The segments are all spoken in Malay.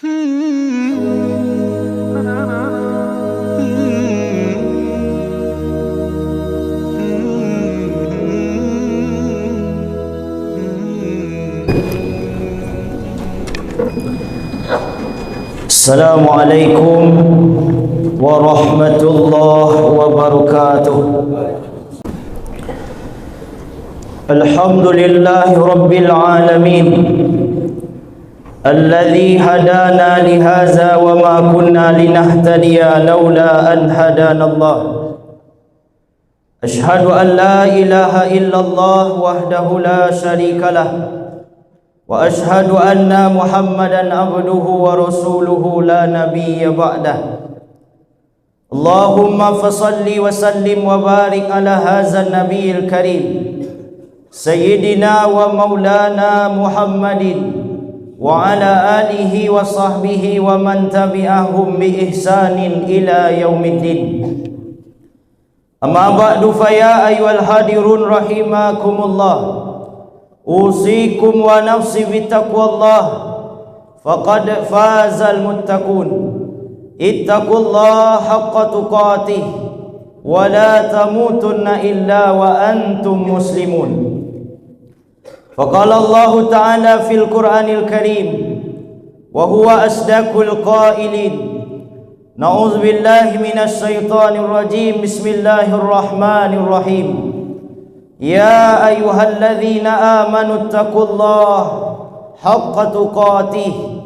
Assalamualaikum warahmatullahi wabarakatuh. Alhamdulillahi rabbil alamin, alladzi hadana lihaza wa ma kunna linahtadiya laula an hadanallah. Ashhadu an la ilaha illallah wahdahu la syarikalah, wa ashhadu anna Muhammadan abduhu wa rasuluhu la nabiyya ba'dah. Allahumma fasalli wa sallim wa barik ala hadzal nabiyil karim sayyidina wa maulana Muhammadin wa ala alihi wa sahbihi wa man tabi'ahum bi ihsanin ila yaumiddin. Amma ba'du, fa ya ayyuhal hadirun rahimakumullah, usikum wa nafsi bittaqwallah, faqad fazal muttaqun. Ittaqullaha haqqa tuqatih wa la tamutunna illa wa antum muslimun. Faqala Allah ta'ala fil Qur'anil Karim wa huwa asdaqul qailin. Na'udzu billahi minasy syaithanir rajim. Bismillahirrahmanirrahim. Ya ayyuhalladzina amanu taqullaha haqqa tuqatih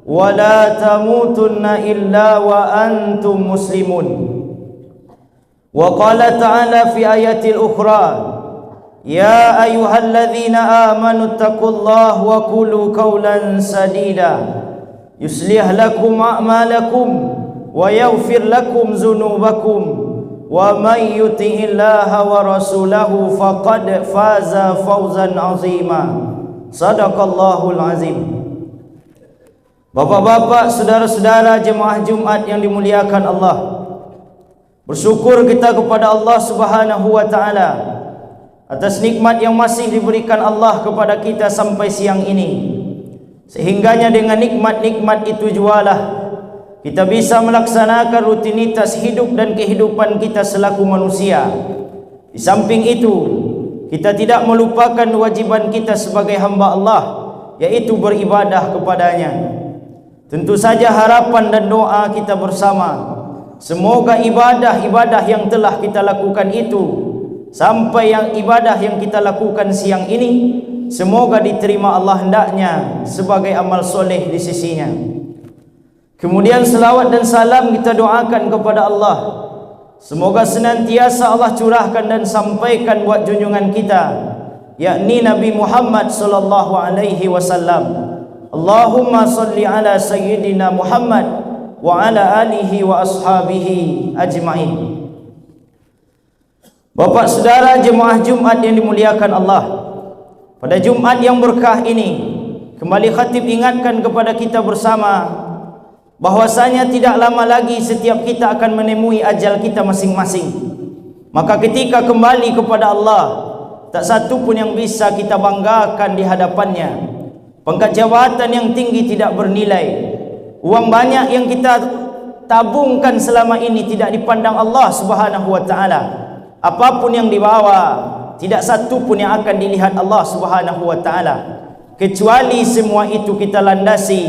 wa la tamutunna illa wa antum muslimun. Wa qala ta'ala fi ayatil ukhra, ya ayyuhalladzina amanu taqullaha wa qulu qawlan sadida yuslih lakum a'malakum wa yaghfir lakum dzunubakum wa may yuti'illaha wa rasulahu faqad faza fawzan azima. Sadaqallahul azim. Bapak-bapak, saudara-saudara jemaah Jumat yang dimuliakan Allah, bersyukur kita kepada Allah Subhanahu wa taala atas nikmat yang masih diberikan Allah kepada kita sampai siang ini, sehingganya dengan nikmat-nikmat itu jualah kita bisa melaksanakan rutinitas hidup dan kehidupan kita selaku manusia. Di samping itu, kita tidak melupakan kewajiban kita sebagai hamba Allah, yaitu beribadah kepadanya. Tentu saja harapan dan doa kita bersama, semoga ibadah-ibadah yang telah kita lakukan itu sampai yang ibadah yang kita lakukan siang ini, semoga diterima Allah hendaknya sebagai amal soleh di sisinya. Kemudian selawat dan salam kita doakan kepada Allah, semoga senantiasa Allah curahkan dan sampaikan buat junjungan kita, yakni Nabi Muhammad sallallahu alaihi wasallam. Allahumma salli ala sayyidina Muhammad wa ala alihi wa ashabihi ajma'in. Bapak saudara jemaah Jumat yang dimuliakan Allah, pada Jumat yang berkah ini kembali khatib ingatkan kepada kita bersama bahwasanya tidak lama lagi setiap kita akan menemui ajal kita masing-masing. Maka ketika kembali kepada Allah, tak satu pun yang bisa kita banggakan di hadapannya. Pangkat jabatan yang tinggi tidak bernilai, uang banyak yang kita tabungkan selama ini tidak dipandang Allah Subhanahu wa taala. Apapun yang dibawa, tidak satu pun yang akan dilihat Allah Subhanahu wa taala, kecuali semua itu kita landasi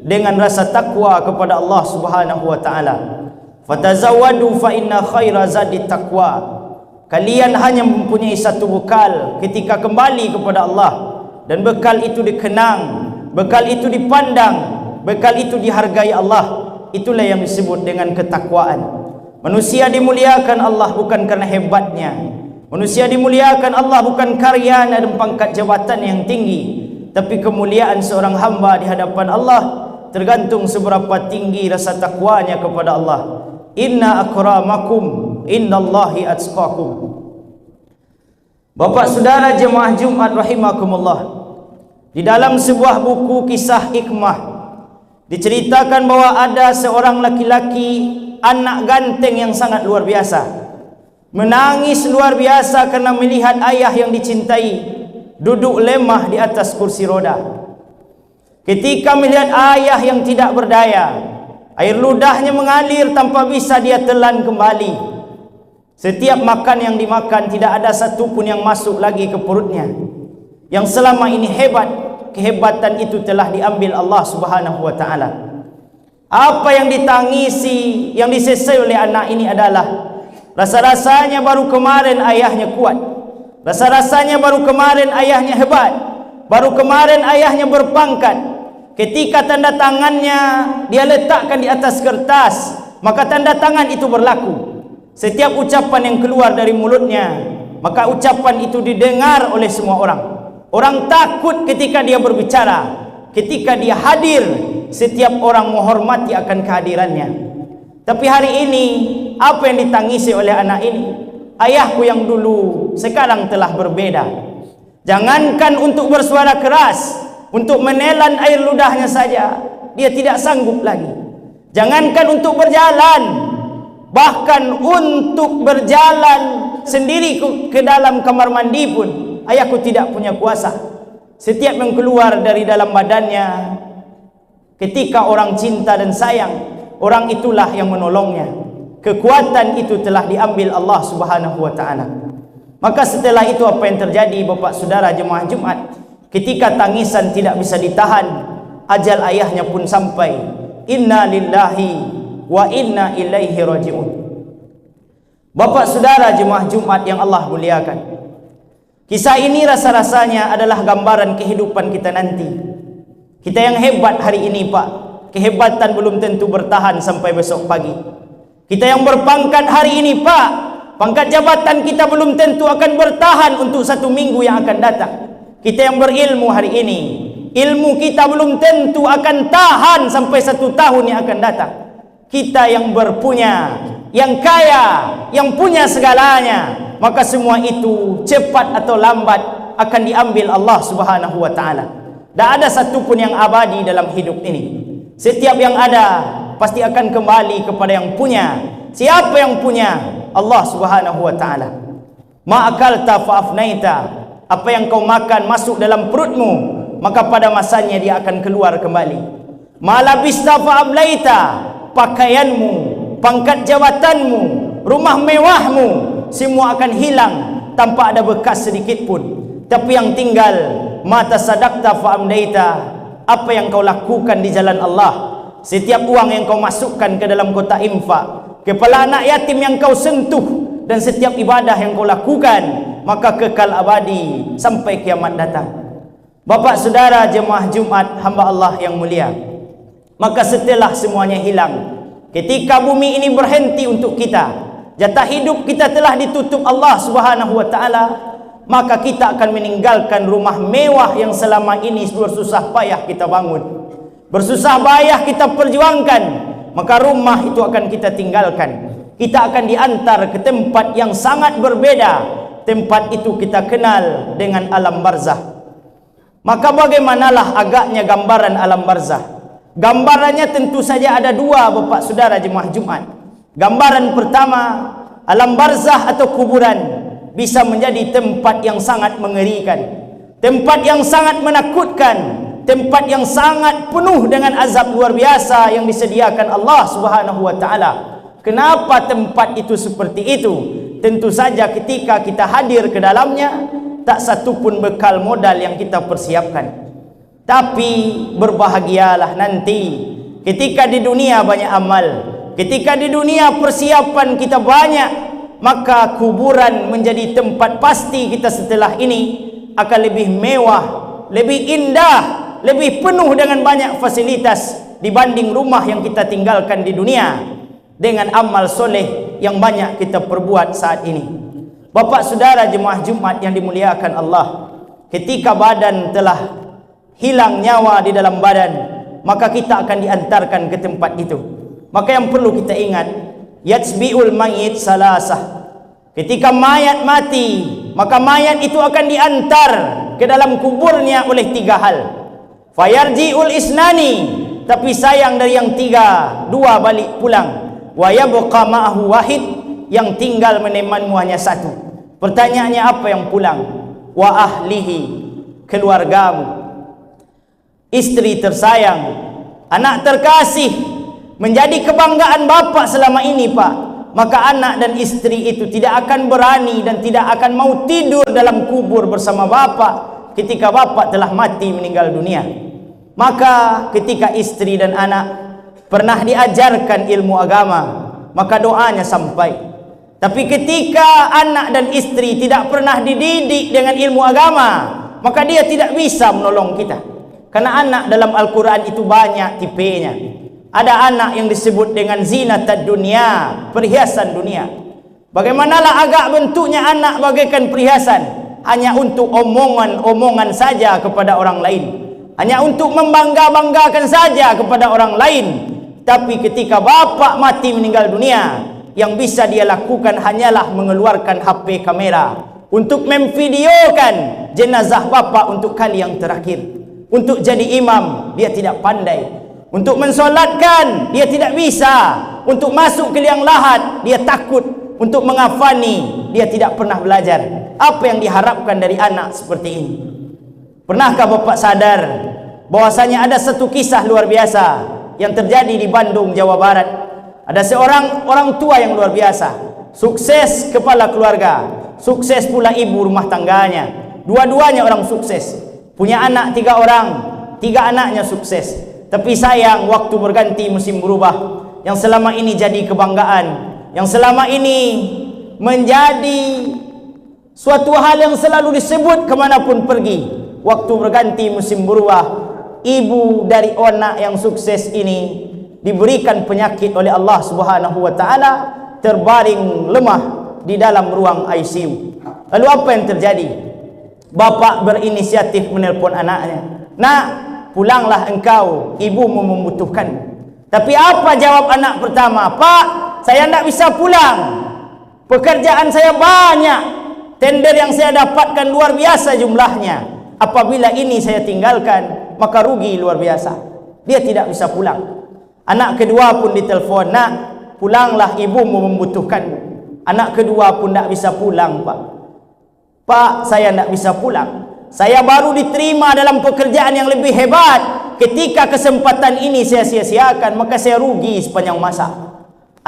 dengan rasa takwa kepada Allah Subhanahu wa taala. Fatazawwadu fa inna khaira zadi taqwa. Kalian hanya mempunyai satu bekal ketika kembali kepada Allah, dan bekal itu dikenang, bekal itu dipandang, bekal itu dihargai Allah. Itulah yang disebut dengan ketakwaan. Manusia dimuliakan Allah bukan karena hebatnya, manusia dimuliakan Allah bukan karyanya dan pangkat jabatan yang tinggi, tapi kemuliaan seorang hamba di hadapan Allah tergantung seberapa tinggi rasa takwanya kepada Allah. Inna akramakum innallahi atqakum. Bapak saudara jemaah Jumat rahimakumullah, di dalam sebuah buku kisah hikmah diceritakan bahwa ada seorang laki-laki, anak ganteng yang sangat luar biasa, menangis luar biasa karena melihat ayah yang dicintai duduk lemah di atas kursi roda. Ketika melihat ayah yang tidak berdaya, air ludahnya mengalir tanpa bisa dia telan kembali. Setiap makan yang dimakan tidak ada satu pun yang masuk lagi ke perutnya. Yang selama ini hebat, kehebatan itu telah diambil Allah Subhanahu wa taala. Apa yang ditangisi, yang disesai oleh anak ini adalah rasa-rasanya baru kemarin ayahnya kuat. Rasa-rasanya baru kemarin ayahnya hebat. Baru kemarin ayahnya berpangkat. Ketika tanda tangannya dia letakkan di atas kertas, maka tanda tangan itu berlaku. Setiap ucapan yang keluar dari mulutnya, maka ucapan itu didengar oleh semua orang. Orang takut ketika dia berbicara. Ketika dia hadir, setiap orang menghormati akan kehadirannya. Tapi hari ini, apa yang ditangisi oleh anak ini? Ayahku yang dulu sekarang telah berbeda. Jangankan untuk bersuara keras, untuk menelan air ludahnya saja dia tidak sanggup lagi. Jangankan untuk berjalan, bahkan untuk berjalan sendiri ke dalam kamar mandi pun ayahku tidak punya kuasa. Setiap yang keluar dari dalam badannya ketika orang cinta dan sayang, orang itulah yang menolongnya. Kekuatan itu telah diambil Allah Subhanahu wa taala. Maka setelah itu apa yang terjadi, Bapak Saudara jemaah Jumat? Ketika tangisan tidak bisa ditahan, ajal ayahnya pun sampai. Inna lillahi wa inna ilaihi raji'un. Bapak Saudara jemaah Jumat yang Allah muliakan, kisah ini rasa-rasanya adalah gambaran kehidupan kita nanti. Kita yang hebat hari ini, Pak, kehebatan belum tentu bertahan sampai besok pagi. Kita yang berpangkat hari ini, Pak, pangkat jabatan kita belum tentu akan bertahan untuk 1 minggu yang akan datang. Kita yang berilmu hari ini, ilmu kita belum tentu akan tahan sampai 1 tahun yang akan datang. Kita yang berpunya, yang kaya, yang punya segalanya, maka semua itu cepat atau lambat akan diambil Allah Subhanahu wa taala. Tak ada satu pun yang abadi dalam hidup ini. Setiap yang ada pasti akan kembali kepada yang punya. Siapa yang punya? Allah Subhanahu wa taala. Ma akalta fa afnaita. Apa yang kau makan masuk dalam perutmu, maka pada masanya dia akan keluar kembali. Ma labista fa ablaita. Pakaianmu, pangkat jabatanmu, rumah mewahmu, semua akan hilang tanpa ada bekas sedikit pun. Tapi yang tinggal, mata sadaqta fa amdaita. Apa yang kau lakukan di jalan Allah, setiap uang yang kau masukkan ke dalam kotak infak, kepala anak yatim yang kau sentuh, dan setiap ibadah yang kau lakukan, maka kekal abadi sampai kiamat datang. Bapak Saudara jemaah Jumat hamba Allah yang mulia, maka setelah semuanya hilang, ketika bumi ini berhenti untuk kita, jatah hidup kita telah ditutup Allah Subhanahu wa taala, maka kita akan meninggalkan rumah mewah yang selama ini bersusah payah kita bangun, bersusah payah kita perjuangkan. Maka rumah itu akan kita tinggalkan. Kita akan diantar ke tempat yang sangat berbeda. Tempat itu kita kenal dengan alam barzah. Maka bagaimanalah agaknya gambaran alam barzah? Gambarannya tentu saja ada 2, Bapak Saudara jemaah Jumat. Gambaran pertama, alam barzah atau kuburan bisa menjadi tempat yang sangat mengerikan, tempat yang sangat menakutkan, tempat yang sangat penuh dengan azab luar biasa yang disediakan Allah Subhanahu wa taala. Kenapa tempat itu seperti itu? Tentu saja ketika kita hadir ke dalamnya, tak satu pun bekal modal yang kita persiapkan. Tapi berbahagialah nanti ketika di dunia banyak amal, ketika di dunia persiapan kita banyak, maka kuburan menjadi tempat pasti kita setelah ini akan lebih mewah, lebih indah, lebih penuh dengan banyak fasilitas dibanding rumah yang kita tinggalkan di dunia dengan amal soleh yang banyak kita perbuat saat ini. Bapak Saudara jemaah Jumat yang dimuliakan Allah, ketika badan telah hilang nyawa di dalam badan, maka kita akan diantarkan ke tempat itu. Maka yang perlu kita ingat, yatsbi'ul mayit salasah. Ketika mayat mati, maka mayat itu akan diantar ke dalam kuburnya oleh 3 hal. Fayarji'ul isnani, tapi sayang dari yang 3, 2 balik pulang. Wa yabqa ma'ahu wahid, yang tinggal menemanmu hanya 1. Pertanyaannya, apa yang pulang? Wa ahlihi, keluargamu. istri tersayang, anak terkasih, menjadi kebanggaan bapa selama ini Pak, maka anak dan istri itu tidak akan berani dan tidak akan mau tidur dalam kubur bersama bapa ketika bapa telah mati meninggal dunia. Maka ketika istri dan anak pernah diajarkan ilmu agama, maka doanya sampai. Tapi ketika anak dan istri tidak pernah dididik dengan ilmu agama, maka dia tidak bisa menolong kita. Karena anak dalam Al-Quran itu banyak tipenya. Ada anak yang disebut dengan zinatad dunia, perhiasan dunia. Bagaimanalah agak bentuknya anak bagaikan perhiasan, hanya untuk omongan-omongan saja kepada orang lain, hanya untuk membangga-banggakan saja kepada orang lain. Tapi ketika bapa mati meninggal dunia, yang bisa dia lakukan hanyalah mengeluarkan HP kamera untuk memvideokan jenazah bapa untuk kali yang terakhir. Untuk jadi imam dia tidak pandai, untuk mensolatkan dia tidak bisa, untuk masuk ke liang lahat dia takut, untuk mengafani dia tidak pernah belajar. Apa yang diharapkan dari anak seperti ini? Pernahkah bapak sadar bahwasanya ada satu kisah luar biasa yang terjadi di Bandung, Jawa Barat? Ada seorang orang tua yang luar biasa, sukses kepala keluarga, sukses pula ibu rumah tangganya, dua-duanya orang sukses. Punya anak 3 orang, 3 anaknya sukses. Tapi sayang, waktu berganti musim berubah. Yang selama ini jadi kebanggaan, yang selama ini menjadi suatu hal yang selalu disebut kemanapun pergi, waktu berganti musim berubah, ibu dari anak yang sukses ini diberikan penyakit oleh Allah Subhanahu wa taala, terbaring lemah di dalam ruang ICU. Lalu apa yang terjadi? Bapak berinisiatif menelpon anaknya, "Nak, pulanglah engkau, ibumu membutuhkan." Tapi apa jawab anak pertama? "Pak, saya tidak bisa pulang. Pekerjaan saya banyak. Tender yang saya dapatkan luar biasa jumlahnya. Apabila ini saya tinggalkan, maka rugi luar biasa." Dia tidak bisa pulang. Anak kedua pun ditelepon, "Nak, pulanglah, ibumu membutuhkanmu." Anak kedua pun tidak bisa pulang, "Pak, Pak, saya tidak bisa pulang. Saya baru diterima dalam pekerjaan yang lebih hebat. Ketika kesempatan ini saya sia-siakan, maka saya rugi sepanjang masa."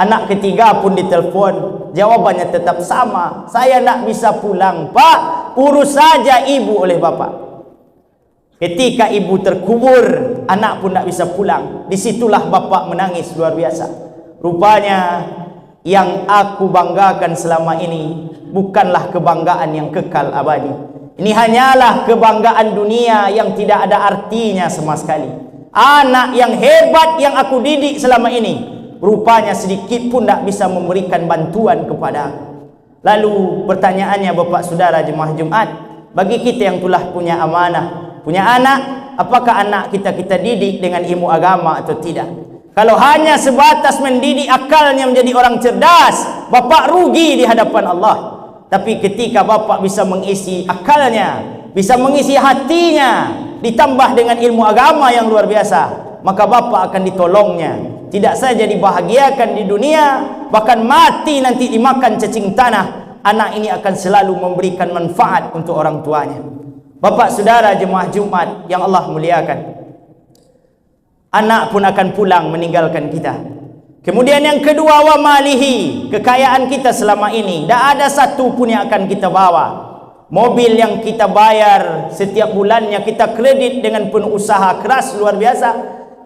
Anak ketiga pun ditelepon, jawabannya tetap sama, "Saya tidak bisa pulang, Pak. Urus saja ibu oleh bapak." Ketika ibu terkubur, anak pun tidak bisa pulang. Disitulah bapak menangis luar biasa. Rupanya yang aku banggakan selama ini bukanlah kebanggaan yang kekal abadi. Ini hanyalah kebanggaan dunia yang tidak ada artinya sama sekali. Anak yang hebat yang aku didik selama ini, rupanya sedikit pun tidak bisa memberikan bantuan kepada aku. Lalu pertanyaannya bapak saudara jemaah Jumat, bagi kita yang telah punya amanah, punya anak, apakah anak kita didik dengan ilmu agama atau tidak? Kalau hanya sebatas mendidik akalnya menjadi orang cerdas, bapak rugi di hadapan Allah. Tapi ketika bapak bisa mengisi akalnya, bisa mengisi hatinya, ditambah dengan ilmu agama yang luar biasa, maka bapak akan ditolongnya. Tidak saja dibahagiakan di dunia, bahkan mati nanti dimakan cacing tanah, anak ini akan selalu memberikan manfaat untuk orang tuanya. Bapak saudara jemaah Jumat yang Allah muliakan, anak pun akan pulang meninggalkan kita. Kemudian yang kedua, wa malihi, kekayaan kita selama ini tidak ada satu pun yang akan kita bawa. Mobil yang kita bayar setiap bulannya, kita kredit dengan penuh usaha keras luar biasa.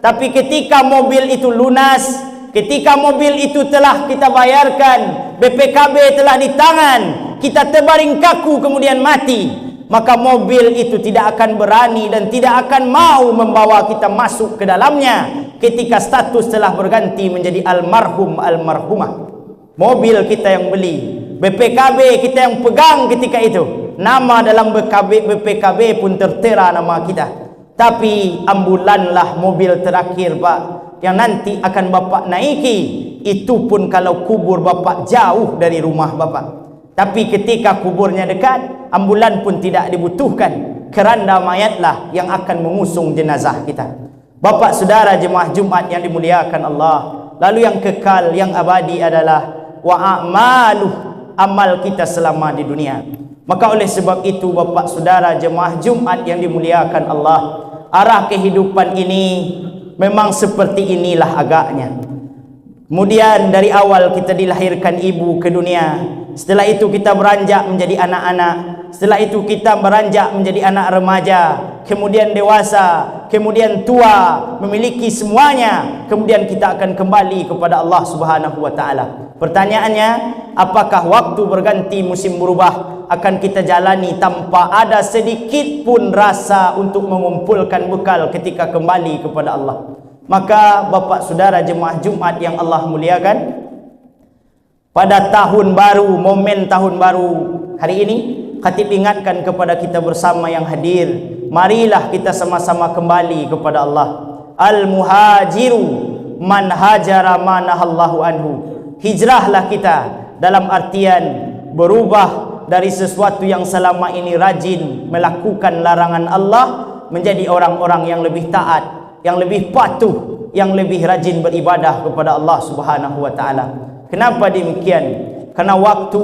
Tapi ketika mobil itu lunas, ketika mobil itu telah kita bayarkan, BPKB telah di tangan, kita terbaring kaku kemudian mati, maka mobil itu tidak akan berani dan tidak akan mau membawa kita masuk ke dalamnya ketika status telah berganti menjadi almarhum almarhumah. Mobil kita yang beli, BPKB kita yang pegang ketika itu, nama dalam BPKB pun tertera nama kita. Tapi ambulanlah mobil terakhir Pak, yang nanti akan bapak naiki. Itu pun kalau kubur bapak jauh dari rumah bapak. Tapi ketika kuburnya dekat, ambulan pun tidak dibutuhkan. Keranda mayatlah yang akan mengusung jenazah kita. Bapak saudara jemaah Jumat yang dimuliakan Allah, lalu yang kekal, yang abadi adalah wa a'maluh, amal kita selama di dunia. Maka oleh sebab itu bapak saudara jemaah Jumat yang dimuliakan Allah, arah kehidupan ini memang seperti inilah agaknya. Kemudian dari awal kita dilahirkan ibu ke dunia, setelah itu kita beranjak menjadi anak-anak, setelah itu kita beranjak menjadi anak remaja, kemudian dewasa, kemudian tua, memiliki semuanya, kemudian kita akan kembali kepada Allah Subhanahu wa taala. Pertanyaannya, apakah waktu berganti musim berubah akan kita jalani tanpa ada sedikit pun rasa untuk mengumpulkan bekal ketika kembali kepada Allah? Maka Bapak Saudara jemaah Jumat yang Allah muliakan, pada tahun baru, momen tahun baru hari ini, khatib ingatkan kepada kita bersama yang hadir, marilah kita sama-sama kembali kepada Allah. Al-muhajiru man hajara ma nahallahu anhu. Hijrahlah kita dalam artian berubah dari sesuatu yang selama ini rajin melakukan larangan Allah menjadi orang-orang yang lebih taat, yang lebih patuh, yang lebih rajin beribadah kepada Allah Subhanahu wa taala. Kenapa demikian? Karena waktu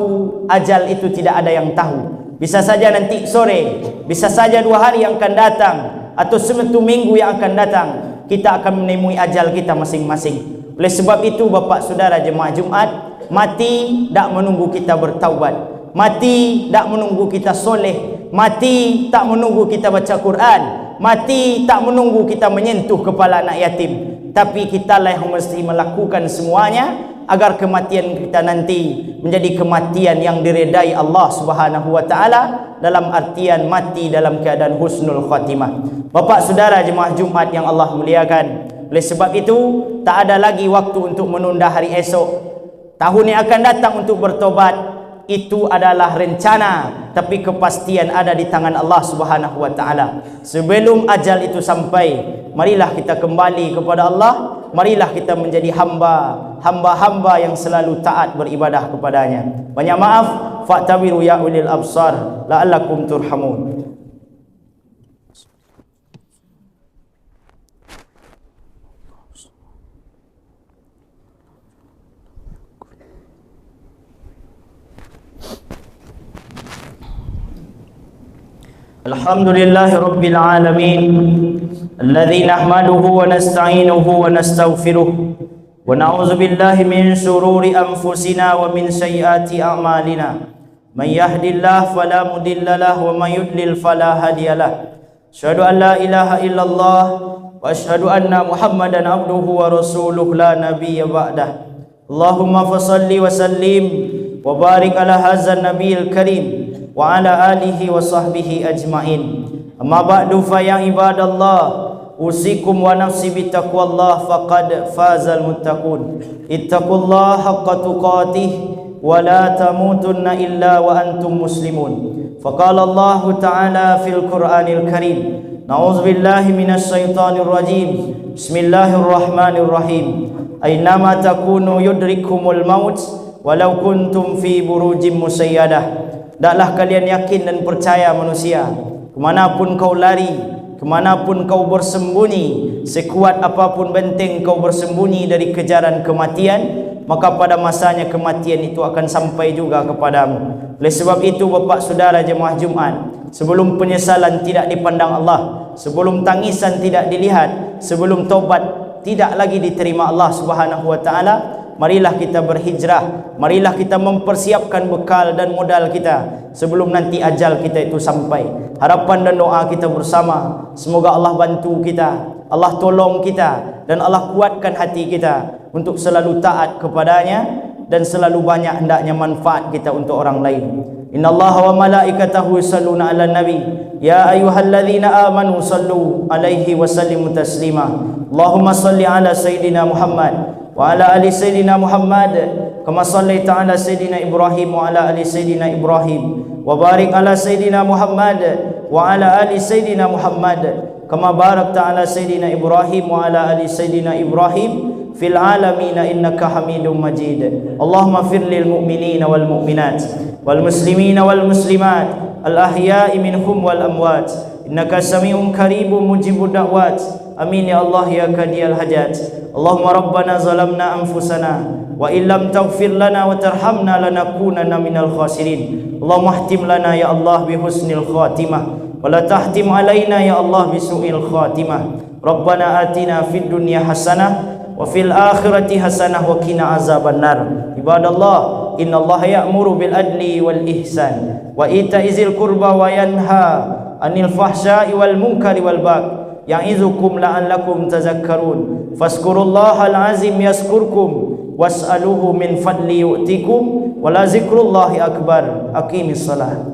ajal itu tidak ada yang tahu. Bisa saja nanti sore, bisa saja 2 hari yang akan datang, atau 1 minggu yang akan datang, kita akan menemui ajal kita masing-masing. Oleh sebab itu Bapak Saudara jemaah Jumat, mati tak menunggu kita bertaubat, mati tak menunggu kita soleh, mati tak menunggu kita baca Quran, mati tak menunggu kita menyentuh kepala anak yatim, tapi kitalah yang mesti melakukan semuanya agar kematian kita nanti menjadi kematian yang diredai Allah Subhanahu wa taala, dalam artian mati dalam keadaan husnul khatimah. Bapak Saudara jemaah Jumat yang Allah muliakan, oleh sebab itu tak ada lagi waktu untuk menunda hari esok. Tahun yang akan datang untuk bertobat itu adalah rencana, tapi kepastian ada di tangan Allah Subhanahu wa taala. Sebelum ajal itu sampai, marilah kita kembali kepada Allah, marilah kita menjadi hamba-hamba yang selalu taat beribadah kepadanya. Banyak maaf, fa'tabiru ya ulil absar la'allakum turhamun. Alhamdulillahi Rabbil Alamin, alladzi nahmaduhu wa nasta'inuhu wa nastaghfiruh wa na'udzu billahi min shururi anfusina wa min sayyiati a'malina. Man yahdihillahu fala mudilla lahu wa man yudlil fala hadiyalah. Asyhadu an la ilaha illallah wa asyhadu anna Muhammadan abduhu wa rasuluh la nabiyya ba'dah. Allahumma fashalli wa sallim wa barik ala hadzal nabiyil karim wa ala alihi wa sahbihi ajma'in. Amma ba'du fa ya ibadallah, usikum wa nafsi bittaqwallah faqad fazal muttaqun. Ittaqullaha haqqa tuqatih wa la tamutunna illa wa antum muslimun. Faqala Allah ta'ala fil Qur'anil Karim, na'udzu billahi minasy syaithanir rajim. Bismillahirrahmanirrahim. Aynama takunu yudrikumul maut walau kuntum fi burujim musayyadah. Daklah kalian yakin dan percaya manusia, kemanapun kau lari, kemanapun kau bersembunyi, sekuat apapun benteng kau bersembunyi dari kejaran kematian, maka pada masanya kematian itu akan sampai juga kepadamu. Oleh sebab itu Bapak Saudara jemaah Jumat, sebelum penyesalan tidak dipandang Allah, sebelum tangisan tidak dilihat, sebelum taubat tidak lagi diterima Allah Subhanahu wa taala, marilah kita berhijrah, marilah kita mempersiapkan bekal dan modal kita sebelum nanti ajal kita itu sampai. Harapan dan doa kita bersama, semoga Allah bantu kita, Allah tolong kita, dan Allah kuatkan hati kita untuk selalu taat kepadanya dan selalu banyak hendaknya manfaat kita untuk orang lain. Innallaha wa malaikatahu yusalluna 'alan nabi ya ayyuhalladzina amanu sallu 'alaihi wa sallimu taslima. Allahumma shalli 'ala sayidina Muhammad wa ala ali sayyidina Muhammad kama shallaita ala sayyidina Ibrahim wa ala ali sayyidina Ibrahim wa barik ala sayyidina Muhammad wa ala ali sayyidina Muhammad kama barakta ala sayyidina Ibrahim wa ala ali sayyidina Ibrahim fil alamin innaka Hamidum Majid. Allahumma fir lil mu'minina wal mu'minat wal muslimina wal muslimat al ahya'i minhum wal amwat innaka sami'un qaribun mujibud da'wat. Amin ya Allah ya qadiyal hajat. Allahumma rabbana zalamna anfusana wa illam taghfir lana wa tarhamna lanakunanna minal khasirin. Allahumma ihtim lana ya Allah bi husnil khatimah ولا تحتم علينا يا الله بسوء الخاتمة. ربنا آتنا في الدنيا حسنة وفي الآخرة حسنة وقنا عذاب النار. عباد الله إن الله يأمر بالعدل والإحسان وإيتاء ذي القربى وينهى عن الفحشاء والمنكر والبغي يعظكم لعلكم تذكرون. فاذكروا الله العظيم يذكركم واسألوه من فضله يؤتكم ولذكر الله أكبر. أقيم الصلاة.